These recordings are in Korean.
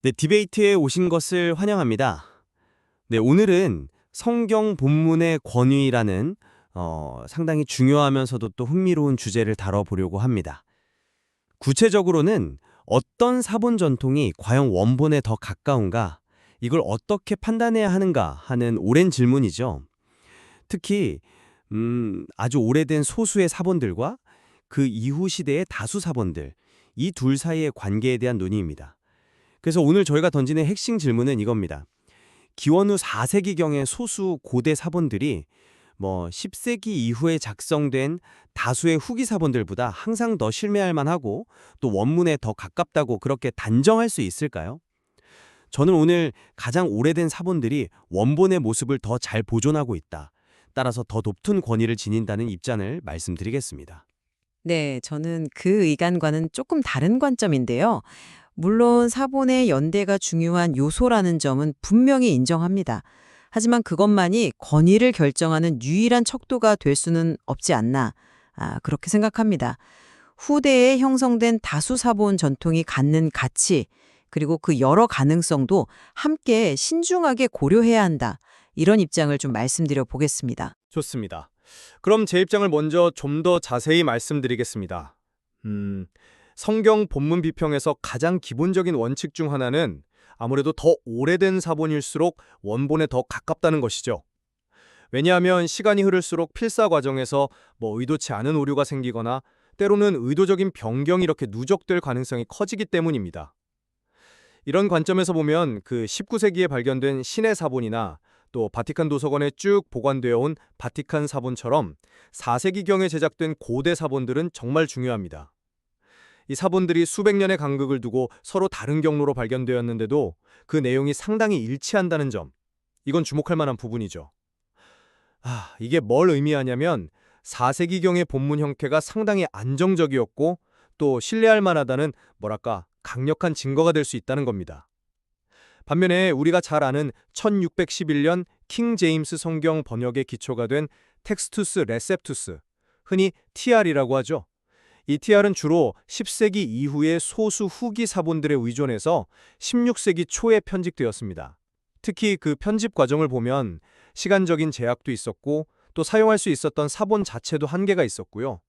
네, 디베이트에 오신 것을 환영합니다. 네, 오늘은 성경 본문의 권위라는 상당히 중요하면서도 또 흥미로운 주제를 다뤄보려고 합니다. 구체적으로는 어떤 사본 전통이 과연 원본에 더 가까운가, 이걸 어떻게 판단해야 하는가 하는 오랜 질문이죠. 특히 아주 오래된 소수의 사본들과 그 이후 시대의 다수 사본들, 이 둘 사이의 관계에 대한 논의입니다. 그래서 오늘 저희가 던지는 핵심 질문은 이겁니다. 기원 후 4세기경의 소수 고대 사본들이 10세기 이후에 작성된 다수의 후기 사본들보다 항상 더 신뢰할 만하고 또 원문에 더 가깝다고 그렇게 단정할 수 있을까요? 저는 오늘 가장 오래된 사본들이 원본의 모습을 더 잘 보존하고 있다. 따라서 더 높은 권위를 지닌다는 입장을 말씀드리겠습니다. 네, 저는 그 의견과는 조금 다른 관점인데요. 물론 사본의 연대가 중요한 요소라는 점은 분명히 인정합니다. 하지만 그것만이 권위를 결정하는 유일한 척도가 될 수는 없지 않나, 그렇게 생각합니다. 후대에 형성된 다수 사본 전통이 갖는 가치, 그리고 그 여러 가능성도 함께 신중하게 고려해야 한다. 이런 입장을 좀 말씀드려 보겠습니다. 좋습니다. 그럼 제 입장을 먼저 좀 더 자세히 말씀드리겠습니다. 성경 본문 비평에서 가장 기본적인 원칙 중 하나는 아무래도 더 오래된 사본일수록 원본에 더 가깝다는 것이죠. 왜냐하면 시간이 흐를수록 필사 과정에서 의도치 않은 오류가 생기거나 때로는 의도적인 변경이 이렇게 누적될 가능성이 커지기 때문입니다. 이런 관점에서 보면 그 19세기에 발견된 신의 사본이나 또 바티칸 도서관에 쭉 보관되어 온 바티칸 사본처럼 4세기경에 제작된 고대 사본들은 정말 중요합니다. 이 사본들이 수백 년의 간극을 두고 서로 다른 경로로 발견되었는데도 그 내용이 상당히 일치한다는 점, 이건 주목할 만한 부분이죠. 이게 뭘 의미하냐면 4세기경의 본문 형태가 상당히 안정적이었고 또 신뢰할 만하다는 강력한 증거가 될 수 있다는 겁니다. 반면에 우리가 잘 아는 1611년 킹 제임스 성경 번역의 기초가 된 텍스투스 레셉투스, 흔히 TR이라고 하죠. 이 TR은 주로 10세기 이후의 소수 후기 사본들에 의존해서 16세기 초에 편집되었습니다. 특히 그 편집 과정을 보면 시간적인 제약도 있었고 또 사용할 수 있었던 사본 자체도 한계가 있었고요.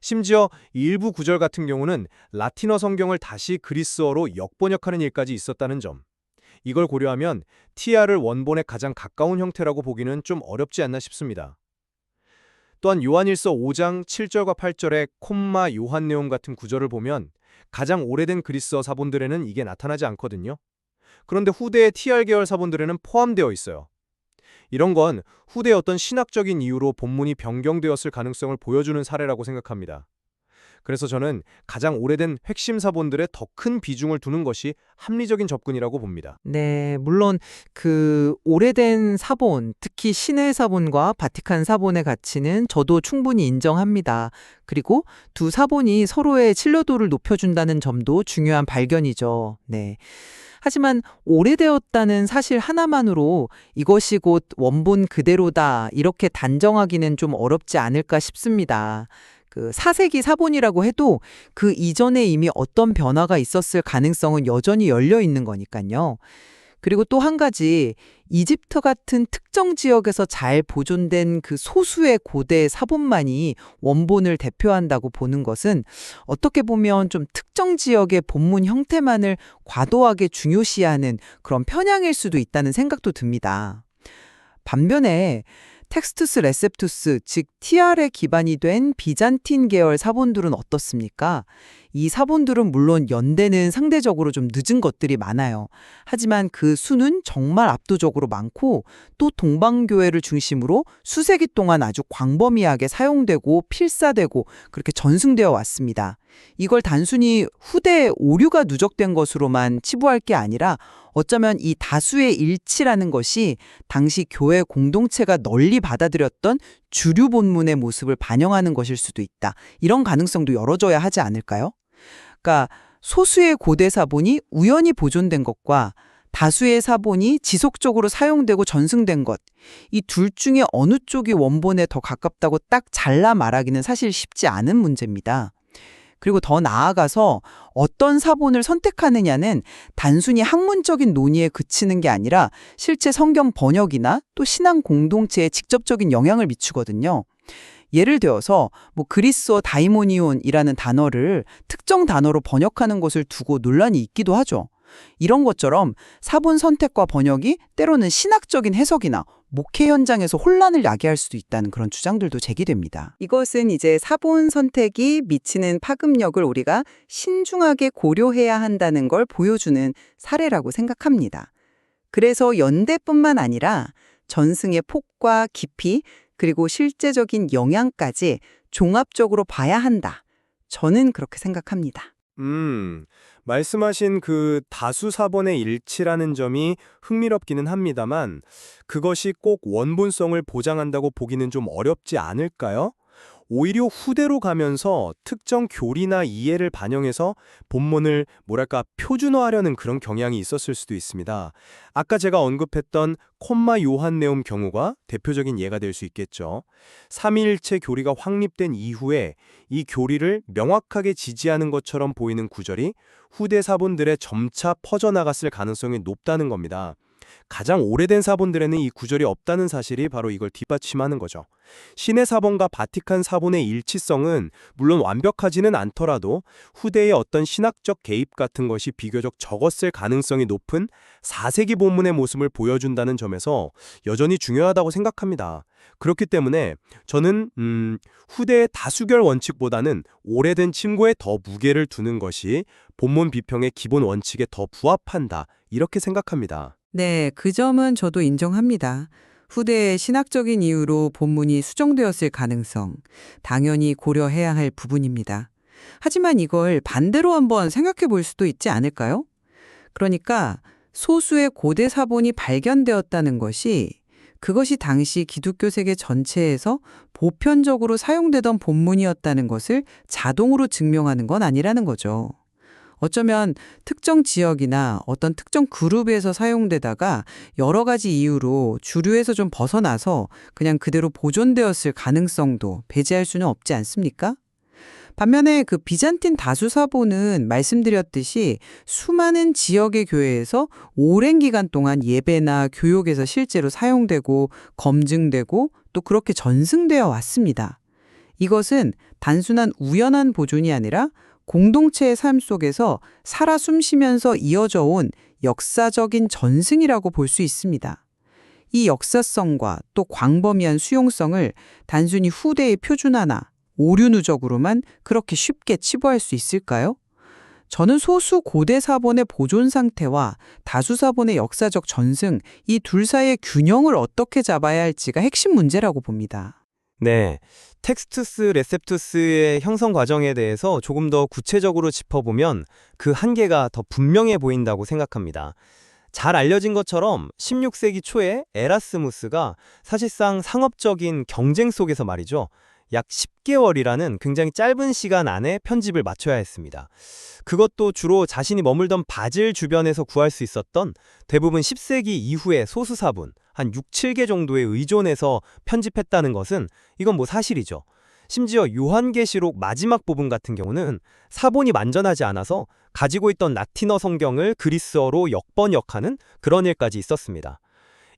심지어 일부 구절 같은 경우는 라틴어 성경을 다시 그리스어로 역번역하는 일까지 있었다는 점. 이걸 고려하면 TR을 원본에 가장 가까운 형태라고 보기는 좀 어렵지 않나 싶습니다. 또한 요한일서 5장 7절과 8절의 콤마 요한 내용 같은 구절을 보면 가장 오래된 그리스어 사본들에는 이게 나타나지 않거든요. 그런데 후대의 TR 계열 사본들에는 포함되어 있어요. 이런 건 후대의 어떤 신학적인 이유로 본문이 변경되었을 가능성을 보여주는 사례라고 생각합니다. 그래서 저는 가장 오래된 핵심 사본들에 더 큰 비중을 두는 것이 합리적인 접근이라고 봅니다. 네, 물론 그 오래된 사본, 특히 신의 사본과 바티칸 사본의 가치는 저도 충분히 인정합니다. 그리고 두 사본이 서로의 신뢰도를 높여준다는 점도 중요한 발견이죠. 네. 하지만 오래되었다는 사실 하나만으로 이것이 곧 원본 그대로다 이렇게 단정하기는 좀 어렵지 않을까 싶습니다. 그 4세기 사본이라고 해도 그 이전에 이미 어떤 변화가 있었을 가능성은 여전히 열려 있는 거니까요. 그리고 또 한 가지, 이집트 같은 특정 지역에서 잘 보존된 그 소수의 고대 사본만이 원본을 대표한다고 보는 것은 어떻게 보면 좀 특정 지역의 본문 형태만을 과도하게 중요시하는 그런 편향일 수도 있다는 생각도 듭니다. 반면에 텍스투스 레셉투스, 즉 TR에 기반이 된 비잔틴 계열 사본들은 어떻습니까? 이 사본들은 물론 연대는 상대적으로 좀 늦은 것들이 많아요. 하지만 그 수는 정말 압도적으로 많고 또 동방교회를 중심으로 수세기 동안 아주 광범위하게 사용되고 필사되고 그렇게 전승되어 왔습니다. 이걸 단순히 후대에 오류가 누적된 것으로만 치부할 게 아니라 어쩌면 이 다수의 일치라는 것이 당시 교회 공동체가 널리 받아들였던 주류 본문의 모습을 반영하는 것일 수도 있다. 이런 가능성도 열어줘야 하지 않을까요? 그러니까 소수의 고대 사본이 우연히 보존된 것과 다수의 사본이 지속적으로 사용되고 전승된 것, 이 둘 중에 어느 쪽이 원본에 더 가깝다고 딱 잘라 말하기는 사실 쉽지 않은 문제입니다. 그리고 더 나아가서 어떤 사본을 선택하느냐는 단순히 학문적인 논의에 그치는 게 아니라 실제 성경 번역이나 또 신앙 공동체에 직접적인 영향을 미치거든요. 예를 들어서 그리스어 다이모니온이라는 단어를 특정 단어로 번역하는 것을 두고 논란이 있기도 하죠. 이런 것처럼 사본 선택과 번역이 때로는 신학적인 해석이나 목회 현장에서 혼란을 야기할 수도 있다는 그런 주장들도 제기됩니다. 이것은 이제 사본 선택이 미치는 파급력을 우리가 신중하게 고려해야 한다는 걸 보여주는 사례라고 생각합니다. 그래서 연대뿐만 아니라 전승의 폭과 깊이 그리고 실제적인 영향까지 종합적으로 봐야 한다. 저는 그렇게 생각합니다. 말씀하신 그 다수 사본의 일치라는 점이 흥미롭기는 합니다만 그것이 꼭 원본성을 보장한다고 보기는 좀 어렵지 않을까요? 오히려 후대로 가면서 특정 교리나 이해를 반영해서 본문을 표준화하려는 그런 경향이 있었을 수도 있습니다. 아까 제가 언급했던 콤마 요한네움 경우가 대표적인 예가 될 수 있겠죠. 삼위일체 교리가 확립된 이후에 이 교리를 명확하게 지지하는 것처럼 보이는 구절이 후대 사본들에 점차 퍼져나갔을 가능성이 높다는 겁니다. 가장 오래된 사본들에는 이 구절이 없다는 사실이 바로 이걸 뒷받침하는 거죠. 신의 사본과 바티칸 사본의 일치성은 물론 완벽하지는 않더라도 후대의 어떤 신학적 개입 같은 것이 비교적 적었을 가능성이 높은 4세기 본문의 모습을 보여준다는 점에서 여전히 중요하다고 생각합니다. 그렇기 때문에 저는 후대의 다수결 원칙보다는 오래된 침고에 더 무게를 두는 것이 본문 비평의 기본 원칙에 더 부합한다, 이렇게 생각합니다. 네, 그 점은 저도 인정합니다. 후대의 신학적인 이유로 본문이 수정되었을 가능성, 당연히 고려해야 할 부분입니다. 하지만 이걸 반대로 한번 생각해 볼 수도 있지 않을까요? 그러니까 소수의 고대 사본이 발견되었다는 것이 그것이 당시 기독교 세계 전체에서 보편적으로 사용되던 본문이었다는 것을 자동으로 증명하는 건 아니라는 거죠. 어쩌면 특정 지역이나 어떤 특정 그룹에서 사용되다가 여러 가지 이유로 주류에서 좀 벗어나서 그냥 그대로 보존되었을 가능성도 배제할 수는 없지 않습니까? 반면에 그 비잔틴 다수사본은 말씀드렸듯이 수많은 지역의 교회에서 오랜 기간 동안 예배나 교육에서 실제로 사용되고 검증되고 또 그렇게 전승되어 왔습니다. 이것은 단순한 우연한 보존이 아니라 공동체의 삶 속에서 살아 숨쉬면서 이어져 온 역사적인 전승이라고 볼 수 있습니다. 이 역사성과 또 광범위한 수용성을 단순히 후대의 표준화나 오류 누적으로만 그렇게 쉽게 치부할 수 있을까요? 저는 소수 고대 사본의 보존 상태와 다수 사본의 역사적 전승, 이 둘 사이의 균형을 어떻게 잡아야 할지가 핵심 문제라고 봅니다. 네, 텍스투스 레셉투스의 형성 과정에 대해서 조금 더 구체적으로 짚어보면 그 한계가 더 분명해 보인다고 생각합니다. 잘 알려진 것처럼 16세기 초에 에라스무스가 사실상 상업적인 경쟁 속에서 말이죠. 약 10개월이라는 굉장히 짧은 시간 안에 편집을 마쳐야 했습니다. 그것도 주로 자신이 머물던 바질 주변에서 구할 수 있었던 대부분 10세기 이후의 소수사본, 한 6, 7개 정도에 의존해서 편집했다는 것은 이건 사실이죠. 심지어 요한계시록 마지막 부분 같은 경우는 사본이 만전하지 않아서 가지고 있던 라틴어 성경을 그리스어로 역번역하는 그런 일까지 있었습니다.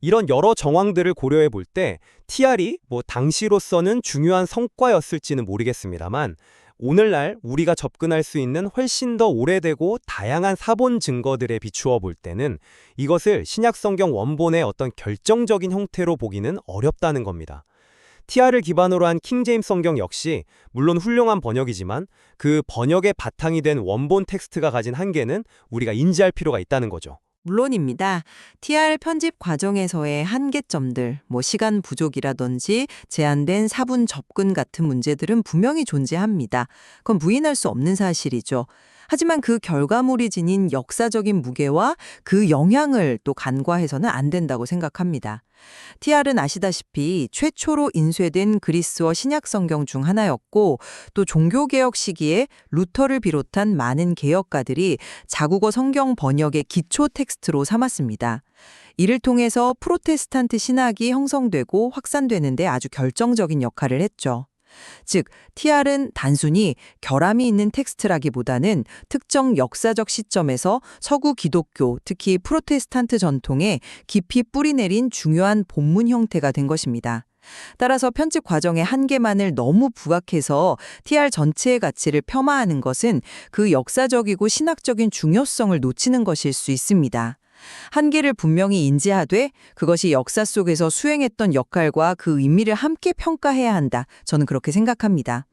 이런 여러 정황들을 고려해 볼 때 TR이 당시로서는 중요한 성과였을지는 모르겠습니다만 오늘날 우리가 접근할 수 있는 훨씬 더 오래되고 다양한 사본 증거들에 비추어 볼 때는 이것을 신약성경 원본의 어떤 결정적인 형태로 보기는 어렵다는 겁니다. TR을 기반으로 한 킹제임스 성경 역시 물론 훌륭한 번역이지만 그 번역의 바탕이 된 원본 텍스트가 가진 한계는 우리가 인지할 필요가 있다는 거죠. 물론입니다. TR 편집 과정에서의 한계점들, 시간 부족이라든지 제한된 사분 접근 같은 문제들은 분명히 존재합니다. 그건 부인할 수 없는 사실이죠. 하지만 그 결과물이 지닌 역사적인 무게와 그 영향을 또 간과해서는 안 된다고 생각합니다. TR은 아시다시피 최초로 인쇄된 그리스어 신약 성경 중 하나였고 또 종교개혁 시기에 루터를 비롯한 많은 개혁가들이 자국어 성경 번역의 기초 텍스트로 삼았습니다. 이를 통해서 프로테스탄트 신학이 형성되고 확산되는 데 아주 결정적인 역할을 했죠. 즉, TR은 단순히 결함이 있는 텍스트라기보다는 특정 역사적 시점에서 서구 기독교, 특히 프로테스탄트 전통에 깊이 뿌리내린 중요한 본문 형태가 된 것입니다. 따라서 편집 과정의 한계만을 너무 부각해서 TR 전체의 가치를 폄하하는 것은 그 역사적이고 신학적인 중요성을 놓치는 것일 수 있습니다. 한계를 분명히 인지하되 그것이 역사 속에서 수행했던 역할과 그 의미를 함께 평가해야 한다. 저는 그렇게 생각합니다.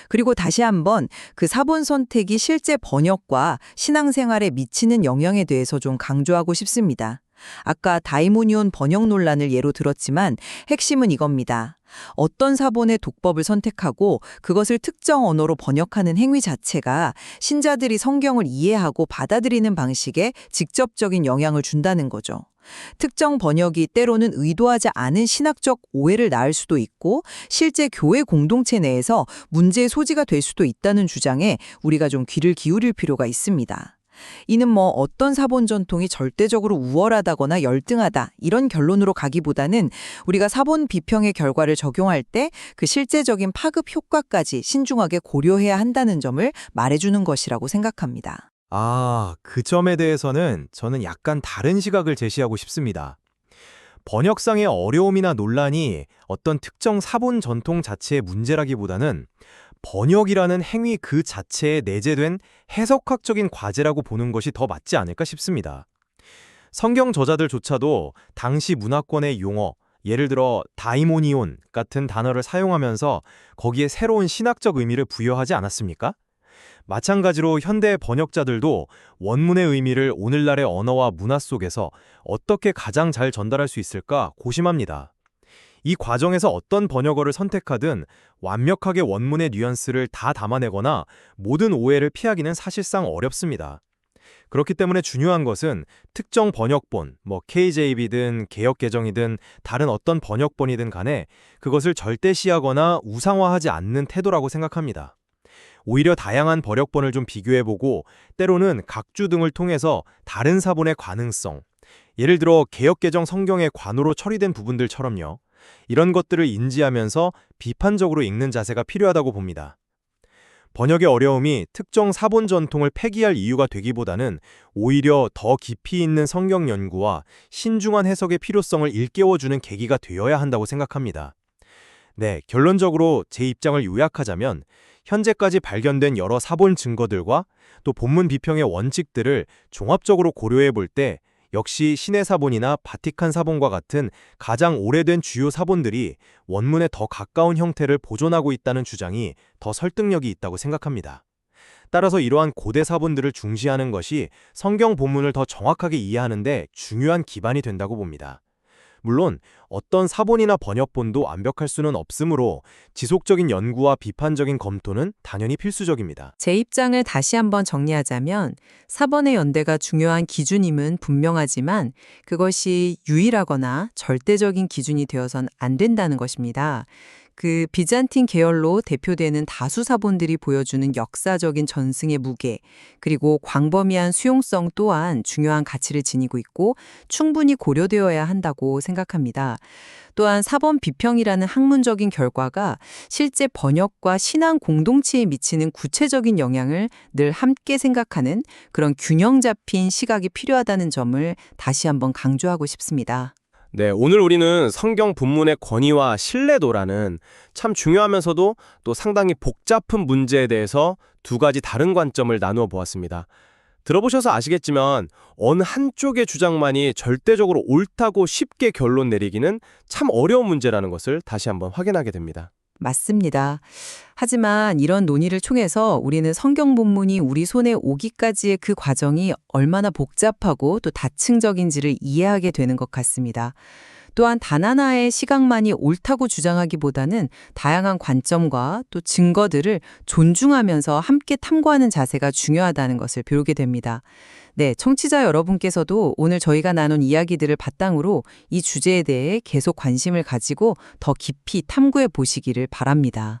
그리고 다시 한번 그 사본 선택이 실제 번역과 신앙생활에 미치는 영향에 대해서 좀 강조하고 싶습니다. 아까 다이모니온 번역 논란을 예로 들었지만 핵심은 이겁니다. 어떤 사본의 독법을 선택하고 그것을 특정 언어로 번역하는 행위 자체가 신자들이 성경을 이해하고 받아들이는 방식에 직접적인 영향을 준다는 거죠. 특정 번역이 때로는 의도하지 않은 신학적 오해를 낳을 수도 있고 실제 교회 공동체 내에서 문제의 소지가 될 수도 있다는 주장에 우리가 좀 귀를 기울일 필요가 있습니다. 이는 어떤 사본 전통이 절대적으로 우월하다거나 열등하다 이런 결론으로 가기보다는 우리가 사본 비평의 결과를 적용할 때 그 실제적인 파급 효과까지 신중하게 고려해야 한다는 점을 말해주는 것이라고 생각합니다. 그 점에 대해서는 저는 약간 다른 시각을 제시하고 싶습니다. 번역상의 어려움이나 논란이 어떤 특정 사본 전통 자체의 문제라기보다는 번역이라는 행위 그 자체에 내재된 해석학적인 과제라고 보는 것이 더 맞지 않을까 싶습니다. 성경 저자들조차도 당시 문화권의 용어, 예를 들어 다이모니온 같은 단어를 사용하면서 거기에 새로운 신학적 의미를 부여하지 않았습니까? 마찬가지로 현대 번역자들도 원문의 의미를 오늘날의 언어와 문화 속에서 어떻게 가장 잘 전달할 수 있을까 고심합니다. 이 과정에서 어떤 번역어를 선택하든 완벽하게 원문의 뉘앙스를 다 담아내거나 모든 오해를 피하기는 사실상 어렵습니다. 그렇기 때문에 중요한 것은 특정 번역본, KJV든 개역개정이든 다른 어떤 번역본이든 간에 그것을 절대시하거나 우상화하지 않는 태도라고 생각합니다. 오히려 다양한 번역본을 좀 비교해보고 때로는 각주 등을 통해서 다른 사본의 가능성, 예를 들어 개역개정 성경의 관호로 처리된 부분들처럼요. 이런 것들을 인지하면서 비판적으로 읽는 자세가 필요하다고 봅니다. 번역의 어려움이 특정 사본 전통을 폐기할 이유가 되기보다는 오히려 더 깊이 있는 성경 연구와 신중한 해석의 필요성을 일깨워주는 계기가 되어야 한다고 생각합니다. 네, 결론적으로 제 입장을 요약하자면 현재까지 발견된 여러 사본 증거들과 또 본문 비평의 원칙들을 종합적으로 고려해 볼 때 역시 신해 사본이나 바티칸 사본과 같은 가장 오래된 주요 사본들이 원문에 더 가까운 형태를 보존하고 있다는 주장이 더 설득력이 있다고 생각합니다. 따라서 이러한 고대 사본들을 중시하는 것이 성경 본문을 더 정확하게 이해하는 데 중요한 기반이 된다고 봅니다. 물론 어떤 사본이나 번역본도 완벽할 수는 없으므로 지속적인 연구와 비판적인 검토는 당연히 필수적입니다. 제 입장을 다시 한번 정리하자면 사본의 연대가 중요한 기준임은 분명하지만 그것이 유일하거나 절대적인 기준이 되어선 안 된다는 것입니다. 그 비잔틴 계열로 대표되는 다수 사본들이 보여주는 역사적인 전승의 무게, 그리고 광범위한 수용성 또한 중요한 가치를 지니고 있고 충분히 고려되어야 한다고 생각합니다. 또한 사본 비평이라는 학문적인 결과가 실제 번역과 신앙 공동체에 미치는 구체적인 영향을 늘 함께 생각하는 그런 균형 잡힌 시각이 필요하다는 점을 다시 한번 강조하고 싶습니다. 네, 오늘 우리는 성경 본문의 권위와 신뢰도라는 참 중요하면서도 또 상당히 복잡한 문제에 대해서 두 가지 다른 관점을 나누어 보았습니다. 들어보셔서 아시겠지만 어느 한쪽의 주장만이 절대적으로 옳다고 쉽게 결론 내리기는 참 어려운 문제라는 것을 다시 한번 확인하게 됩니다. 맞습니다. 하지만 이런 논의를 통해서 우리는 성경 본문이 우리 손에 오기까지의 그 과정이 얼마나 복잡하고 또 다층적인지를 이해하게 되는 것 같습니다. 또한 단 하나의 시각만이 옳다고 주장하기보다는 다양한 관점과 또 증거들을 존중하면서 함께 탐구하는 자세가 중요하다는 것을 배우게 됩니다. 네, 청취자 여러분께서도 오늘 저희가 나눈 이야기들을 바탕으로 이 주제에 대해 계속 관심을 가지고 더 깊이 탐구해 보시기를 바랍니다.